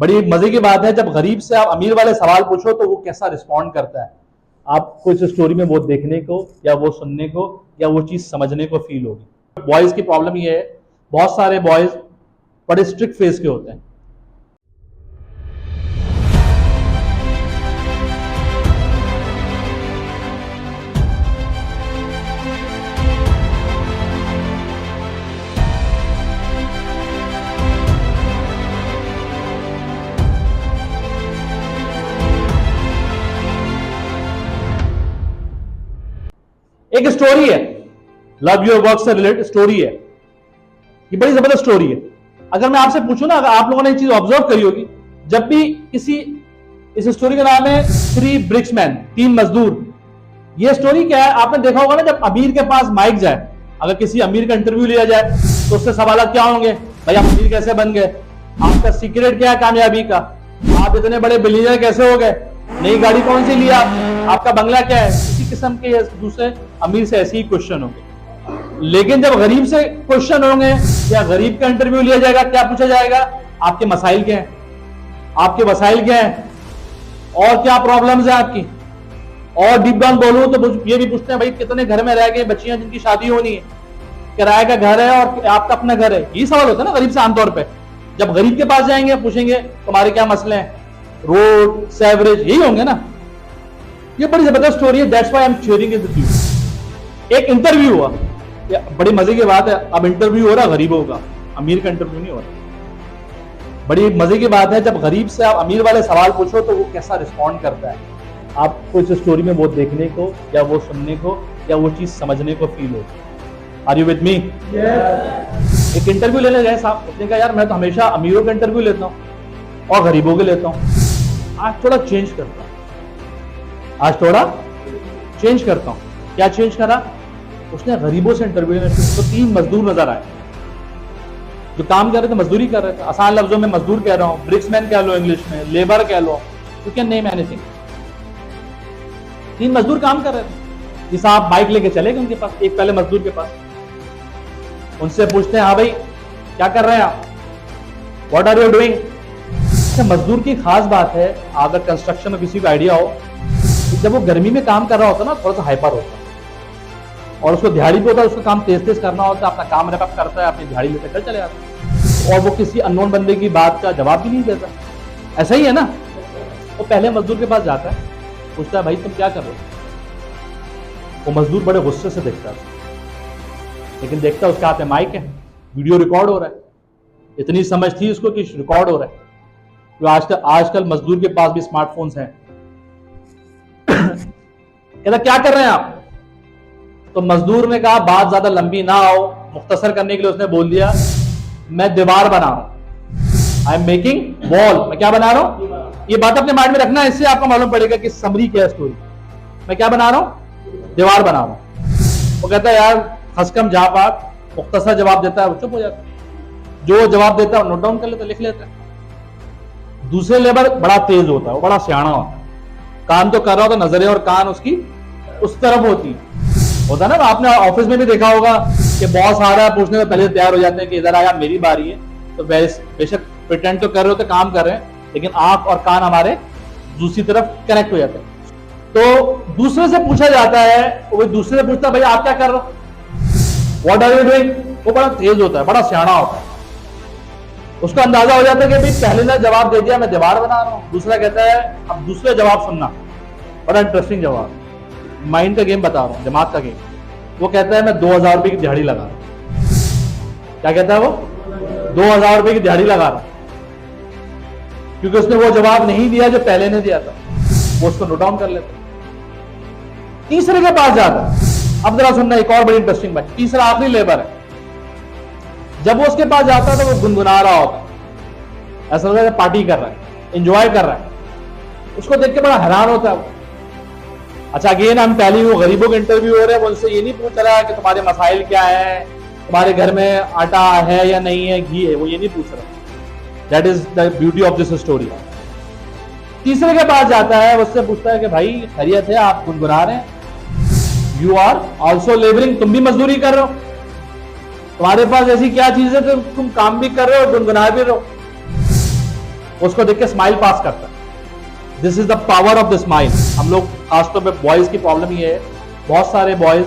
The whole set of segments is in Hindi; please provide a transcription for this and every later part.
बड़ी मजे की बात है, जब गरीब से आप अमीर वाले सवाल पूछो तो वो कैसा रिस्पॉन्ड करता है, आपको इस स्टोरी में वो देखने को या वो सुनने को या वो चीज समझने को फील होगी। बॉयज की प्रॉब्लम ये है, बहुत सारे बॉयज बड़े स्ट्रिक्ट फेस के होते हैं। एक स्टोरी है, लव योर वर्क से रिलेटेड स्टोरी है, ये बड़ी जबरदस्त स्टोरी है। अगर मैं आपसे पूछूं ना, अगर आप लोगों ने एक चीज ऑब्जर्व करी होगी, जब भी किसी, इस स्टोरी का नाम है 3 ब्रिक्समैन, 3 मजदूर। ये स्टोरी क्या है, आपने देखा होगा ना, जब अमीर के पास माइक जाए, अगर किसी अमीर का इंटरव्यू लिया जाए तो उससे सवाल क्या होंगे, भाई आप अमीर कैसे बन गए, आपका सीक्रेट क्या है कामयाबी का, आप इतने बड़े बिलियनर कैसे हो गए, नई गाड़ी कौन सी लिया, आपका बंगला क्या है, इसी किस्म के दूसरे अमीर से ऐसे ही क्वेश्चन होंगे। लेकिन जब गरीब से क्वेश्चन होंगे या गरीब का इंटरव्यू लिया जाएगा, क्या पूछा जाएगा, आपके मसाइल क्या हैं, आपके वसाइल क्या हैं, और क्या प्रॉब्लम्स है आपकी। और डीप डाउन बोलूं तो ये भी पूछते हैं, भाई कितने घर में रह गए बच्चियां जिनकी शादी होनी है, किराए का घर है और आपका अपना घर है, ये सवाल होता है ना गरीब से आमतौर पर। जब गरीब के पास जाएंगे पूछेंगे तुम्हारे क्या मसले हैं, रोड सेवरेज, यही होंगे ना। ये बड़ी जबरदस्त स्टोरी है, that's why I am sharing it with you. एक इंटरव्यू हुआ, बड़ी मजे की बात है, अब इंटरव्यू हो रहा गरीबों का, अमीर का इंटरव्यू नहीं हो रहा। बड़ी मजे की बात है, जब गरीब से आप अमीर वाले सवाल पूछो तो वो कैसा रिस्पॉन्ड करता है, आपको इस स्टोरी में वो देखने को या वो सुनने को या वो चीज समझने को फील हो। Are you with me? एक इंटरव्यू लेने गए साहब, उसने कहा यार मैं तो हमेशा अमीरों का इंटरव्यू लेता हूँ और गरीबों के लेता हूँ, आज थोड़ा चेंज करता हूँ, आज थोड़ा चेंज करता हूं। क्या चेंज करा, उसने गरीबों से इंटरव्यू लेने, तो 3 मजदूर नजर आए जो काम कर रहे थे, मजदूरी कर रहे थे। आसान लफ्जों में मजदूर कह रहा हूं, ब्रिक्समैन कह लो इंग्लिश में, लेबर कह लो, यू कैन नेम एनीथिंग। 3 मजदूर काम कर रहे थे। ये साहब बाइक लेके चले गए उनके पास, एक पहले मजदूर के पास, उनसे पूछते हैं हाँ भाई क्या कर रहे हैं आप, व्हाट आर यू डूइंग। मजदूर की खास बात है, अगर कंस्ट्रक्शन में किसी को आइडिया हो, जब वो गर्मी में काम कर रहा होता है ना, थोड़ा सा हाइपर होता है और उसको दिहाड़ी पे होता है, उसका काम तेज तेज करना होता है, अपना काम रैप अप करता है, अपनी दिहाड़ी लेकर चल चले जाता है और वो किसी अननोन बंदे की बात का जवाब भी नहीं देता। ऐसा ही है ना। वो पहले मजदूर के पास जाता है, पूछता है भाई तुम क्या कर रहे हो। वो मजदूर बड़े गुस्से से देखता है, लेकिन देखता है उसके हाथ में माइक है, वीडियो रिकॉर्ड हो रहा है। इतनी समझ थी उसको कि रिकॉर्ड हो रहा है। तो आजकल मजदूर के पास भी स्मार्टफोन्स हैं। कहता क्या कर रहे हैं आप, तो मजदूर ने कहा बात ज्यादा लंबी ना हो, मुख्तसर करने के लिए उसने बोल दिया मैं दीवार बना रहा हूं, आई एम मेकिंग वॉल। मैं क्या बना रहा हूं, ये बात अपने माइंड में रखना है, इससे आपको मालूम पड़ेगा कि समरी क्या है स्टोरी। मैं क्या बना रहा हूं, दीवार बना रहा हूं। वो कहता है यार खसकम जहां बात, मुख्तसर जवाब देता है, वो चुप हो जाता है, जो जवाब देता है नोट डाउन कर लेता, लिख लेता है। दूसरे लेबर बड़ा तेज होता है, वो बड़ा सियाना होता है, काम तो कर रहा होता, नजरें और कान उसकी उस तरफ होती होता ना। आपने ऑफिस में भी देखा होगा कि बॉस आ रहा है, पूछने से पहले तैयार हो जाते हैं कि इधर आया मेरी बारी है, तो बेशक प्रिटेंड तो कर रहे होते, काम कर रहे हैं, लेकिन आंख और कान हमारे दूसरी तरफ कनेक्ट हो जाते हैं। तो दूसरे से पूछा जाता है, वो दूसरे से पूछता है भाई आप क्या कर रहे हो, व्हाट आर यू डूइंग। वो बड़ा तेज होता है, बड़ा सियाना होता है, उसका अंदाजा हो जाता है कि भाई पहले ने जवाब दे दिया मैं दीवार बना रहा हूं। दूसरा कहता है अब दूसरे जवाब सुनना, बड़ा इंटरेस्टिंग जवाब, माइंड का गेम बता रहा हूं, दिमाग का गेम। वो कहता है मैं 2000 रुपए की दिहाड़ी लगा रहा हूं। क्या कहता है वो, 2000 रुपए की दिहाड़ी लगा रहा हूं, क्योंकि उसने वो जवाब नहीं दिया जो पहले ने दिया था, वो उसको नोट डाउन कर लेता। तीसरे के पास जाता, अब जरा सुनना एक और बड़ी इंटरेस्टिंग बात, तीसरा आखिरी लेबर है। जब वो उसके पास जाता है तो वो गुनगुना रहा होता, ऐसा लगता है पार्टी कर रहा है, एंजॉय कर रहा है। उसको देख के बड़ा हैरान होता है वो। अच्छा अगेन हम पहले वो गरीबों के इंटरव्यू हो रहे हैं, वो उनसे ये नहीं पूछ रहा कि तुम्हारे मसाइल क्या है, तुम्हारे घर में आटा है या नहीं है, घी है, वो ये नहीं पूछ रहा। That is the beauty of this story. तीसरे के पास जाता है, उससे पूछता है कि भाई खैरियत है, आप गुनगुना रहे हैं, यू आर ऑल्सो लेबरिंग, तुम भी मजदूरी कर रहे हो, तुम्हारे पास ऐसी क्या चीज है कि तुम काम भी कर रहे हो और गुनगुना भी रहे हो। उसको देख के स्माइल पास करता है। This is the power of the smile. हम लोग खासतौर पे बॉयज की प्रॉब्लम ये है, बहुत सारे बॉयज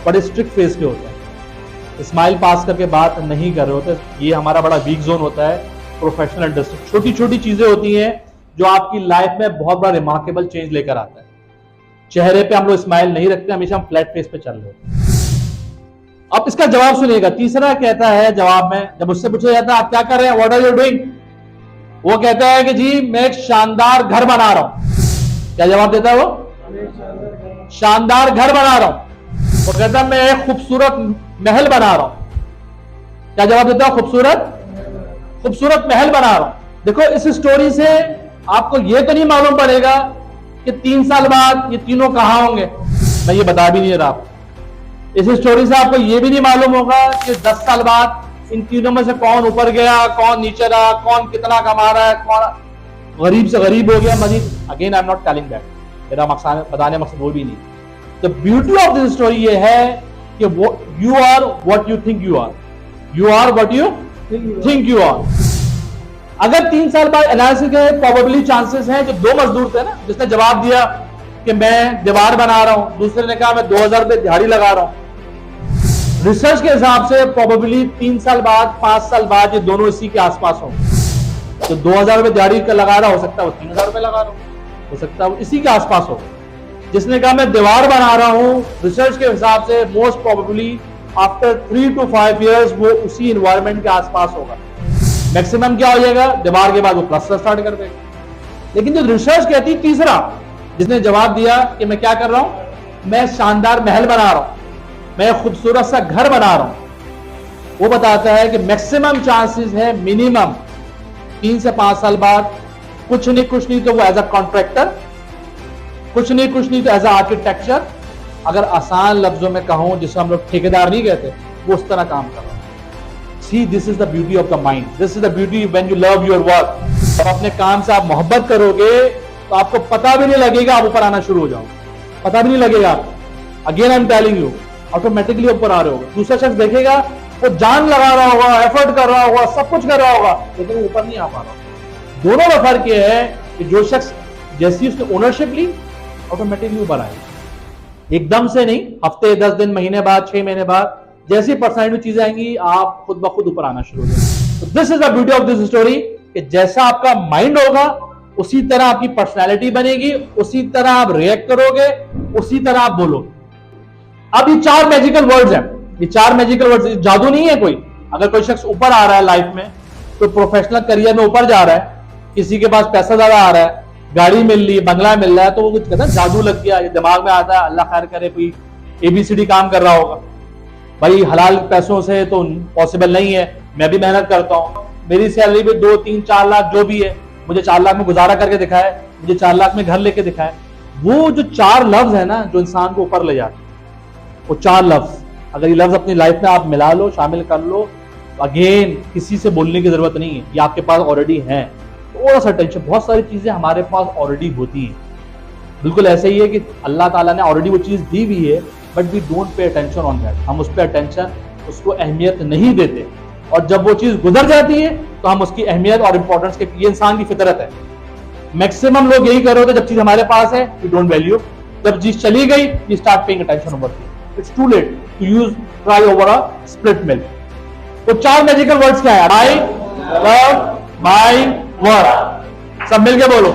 बड़े स्ट्रिक्ट फेस के होते हैं, स्माइल पास करके बात नहीं कर रहे होते। ये हमारा बड़ा वीक जोन होता है प्रोफेशनल इंडस्ट्री। छोटी छोटी चीजें होती हैं जो आपकी लाइफ में बहुत बड़ा रिमार्केबल चेंज लेकर आता है। चेहरे पे हम लोग स्माइल नहीं रखते, हमेशा हम फ्लैट फेस पे चल रहे होते हैं। अब इसका जवाब सुनिएगा। तीसरा कहता है जवाब में, जब उससे पूछा जाता है आप क्या कर रहे हैं, व्हाट आर यू डूइंग, वो कहता है कि जी मैं एक शानदार घर बना रहा हूं। क्या जवाब देता है वो? शानदार घर बना रहा हूं। वो कहता है मैं एक खूबसूरत महल बना रहा हूं। क्या जवाब देता है? खूबसूरत महल बना रहा हूं। देखो इस स्टोरी से आपको यह तो नहीं मालूम पड़ेगा कि 3 साल बाद ये तीनों कहां होंगे, मैं ये बता भी नहीं रहा आपको। इस स्टोरी से आपको यह भी नहीं मालूम होगा कि 10 साल बाद इन तीनों में से कौन ऊपर गया, कौन नीचे रहा, कौन कितना कमा रहा है, कौन गरीब से गरीब हो गया, Majid. Again I am not telling that, मेरा मकसद बताने मकसद वो भी नहीं। The beauty of this story ये है कि you are what you think you are, you are what you think you are. अगर 3 साल बाद एनालिसिस के प्रोबेबली चांसेस हैं, जो 2 मजदूर थे ना, जिसने जवाब दिया कि मैं दीवार बना रहा हूं, दूसरे ने कहा मैं 2000 रुपए दिहाड़ी लगा रहा हूं, रिसर्च के हिसाब से प्रोबेबली 3 साल बाद 5 साल बाद ये दोनों इसी के आसपास हों। तो 2000 रुपए दिहाड़ी का लगा रहा हो सकता है वो 3000 रुपए लगा रहा हो सकता है वो इसी के आसपास हो। जिसने कहा मैं दीवार बना रहा हूं, रिसर्च के हिसाब से most probably after 3 to 5 years वो उसी इन्वायरमेंट के आसपास होगा। मैक्सिमम क्या हो जाएगा, दीवार के बाद वो प्लस स्टार्ट कर देगा। लेकिन जो रिसर्च कहती है, तीसरा जिसने जवाब दिया कि मैं क्या कर रहा हूं, मैं शानदार महल बना रहा हूं, मैं खूबसूरत सा घर बना रहा हूं, वो बताता है कि मैक्सिमम चांसेस है मिनिमम 3 से 5 साल बाद कुछ नहीं तो वो एज अ कॉन्ट्रैक्टर, कुछ नहीं तो एज अ आर्किटेक्चर, अगर आसान लफ्जों में कहूं जिसे हम लोग ठेकेदार नहीं कहते, वो उस तरह काम कर रहा है। See, this is the beauty of the mind. This is the beauty when you love your work. जब अपने काम से आप मोहब्बत करोगे तो आपको पता भी नहीं लगेगा आप ऊपर आना शुरू हो जाओ, पता भी नहीं लगेगा। Again I am telling you, automatically ऊपर आ रहे होगा। दूसरा शख्स देखेगा वो जान लगा रहा होगा, एफर्ट कर रहा होगा, सब कुछ कर रहा होगा, लेकिन वो ऊपर नहीं आ पा रहा। दोनों में फर्क ये है कि जो शख्स जैसी उसने ओनरशिप ली ऑटोमेटिकली ऊपर आएगा, एकदम से नहीं, हफ्ते 10 दिन महीने बाद 6 महीने बाद जैसी पर्सनैलिटी चीजें आएंगी आप खुद ब खुद ऊपर आना शुरू हो जाएंगे। तो this is the beauty of this story कि जैसा आपका माइंड होगा उसी तरह आपकी पर्सनैलिटी बनेगी, उसी तरह आप रिएक्ट करोगे, उसी तरह आप बोलोगे। अब ये 4 मैजिकल वर्ड्स हैं, ये 4 मैजिकल वर्ड्स, जादू नहीं है कोई। अगर कोई शख्स ऊपर आ रहा है लाइफ में, तो प्रोफेशनल करियर में ऊपर जा रहा है, किसी के पास पैसा ज्यादा आ रहा है, गाड़ी मिल रही है, बंगला मिल रहा है, तो वो कुछ कहता है जादू लग गया, ये दिमाग में आता है अल्लाह खैर करे, कोई ABCD काम कर रहा होगा। भाई हलाल पैसों से तो पॉसिबल नहीं है, मैं भी मेहनत करता हूँ, मेरी सैलरी भी 2, 3, 4 लाख जो भी है, मुझे 4 लाख में गुजारा करके दिखाए, मुझे 4 लाख में घर लेके दिखाए। वो जो 4 लफ्ज है ना जो इंसान को ऊपर ले जाते हैं, वो 4 लफ्ज, अगर ये लफ्ज अपनी लाइफ में आप मिला लो, शामिल कर लो, अगेन किसी से बोलने की जरूरत नहीं है, ये आपके पास ऑलरेडी है। थोड़ा सा टेंशन, बहुत सारी चीजें हमारे पास ऑलरेडी होती हैं, बिल्कुल ऐसे ही है कि अल्लाह ताला ने ऑलरेडी वो चीज दी हुई है, but we don't pay attention on that. हम उस पर अटेंशन, उसको अहमियत नहीं देते, और जब वो चीज गुजर जाती है तो हम उसकी अहमियत और इंपॉर्टेंस के, ये इंसान की फितरत है। मैक्सिमम लोग यही कर रहे होते, जब चीज हमारे पास है वी डोंट वैल्यू, जब चीज चली गई we start paying attention over it. It's too late to use try over a split milk. तो 4 मैजिकल वर्ड्स क्या है? I love my work. सब मिलके बोलो,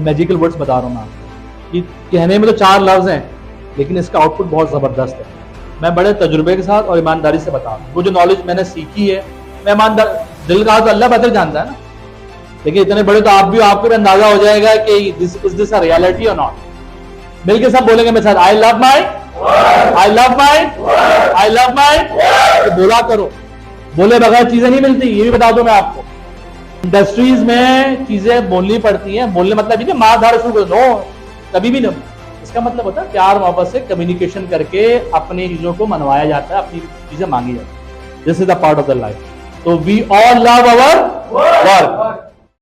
मैजिकल वर्ड्स बता रहा हूं मैं, कि कहने में तो 4 लफ्ज हैं, लेकिन इसका आउटपुट बहुत जबरदस्त है। मैं बड़े तजुर्बे के साथ और ईमानदारी से बता रहा हूं, वो जो नॉलेज मैंने सीखी है, मैं ईमानदार, दिल का तो अल्लाह बेहतर जानता है ना, लेकिन इतने बड़े तो आप भी, आपको भी अंदाजा हो जाएगा कि इज दिस अ रियलिटी और नॉट। मिलके सब बोलेंगे मेरे साथ, I love my, I love my, I love my. तो बोला करो, बोले बगैर चीजें नहीं मिलती, ये भी बता दो मैं आपको। इंडस्ट्रीज में चीजें बोलनी पड़ती हैं, बोलने मतलब नहीं मार धार शुरू कर दो, कभी भी नहीं। इसका मतलब होता है प्यार मोहब्बत से कम्युनिकेशन करके अपनी चीजों को मनवाया जाता है, अपनी चीजें मांगी जाती है। This is the part of the life. तो we all love our work.